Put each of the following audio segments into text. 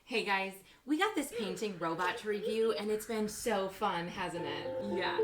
Hey guys, we got this painting robot to review and it's been so fun, hasn't it? Yeah.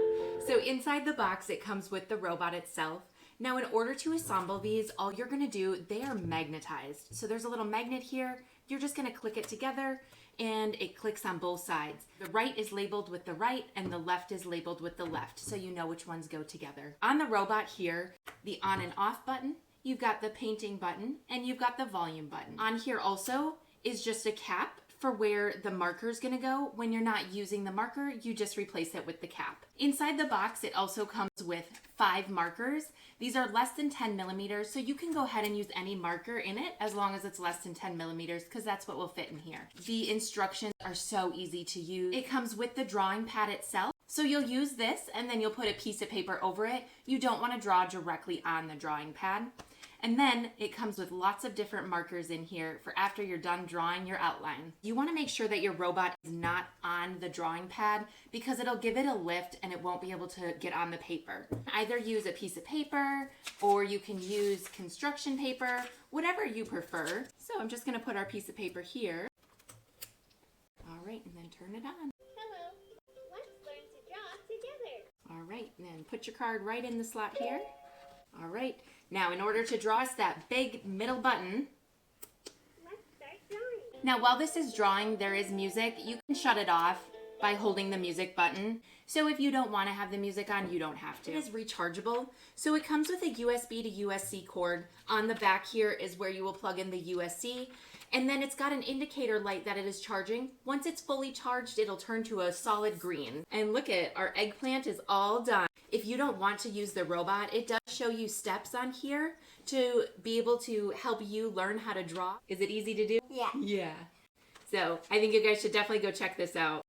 So inside the box it comes with the robot itself. Now in order to assemble these, all you're going to do, they are magnetized. So there's a little magnet here, you're just going to click it together and it clicks on both sides. The right is labeled with the right and the left is labeled with the left, so you know which ones go together. On the robot here, the on and off button, you've got the painting button, and you've got the volume button. On here also is just a cap for where the marker is going to go. When you're not using the marker, you just replace it with the cap. Inside the box, it also comes with 5 markers. These are less than 10 millimeters, so you can go ahead and use any marker in it as long as it's less than 10 millimeters, because that's what will fit in here. The instructions are so easy to use. It comes with the drawing pad itself. So you'll use this and then you'll put a piece of paper over it. You don't want to draw directly on the drawing pad. And then it comes with lots of different markers in here for after you're done drawing your outline. You want to make sure that your robot is not on the drawing pad because it'll give it a lift and it won't be able to get on the paper. Either use a piece of paper or you can use construction paper, whatever you prefer. So I'm just going to put our piece of paper here. All right, and then turn it on. Hello, let's learn to draw together. All right, and then put your card right in the slot here. All right, now in order to draw us that big middle button, Let's start drawing. now while this is drawing, there is music. You can shut it off by holding the music button. So if you don't want to have the music on, you don't have to. It is rechargeable. So it comes with a USB to USB cord. On the back here is where you will plug in the USB. And then it's got an indicator light that it is charging. Once it's fully charged, it'll turn to a solid green. And look at our eggplant is all done. If you don't want to use the robot, it does show you steps on here to be able to help you learn how to draw. Is it easy to do? Yeah. Yeah. So I think you guys should definitely go check this out.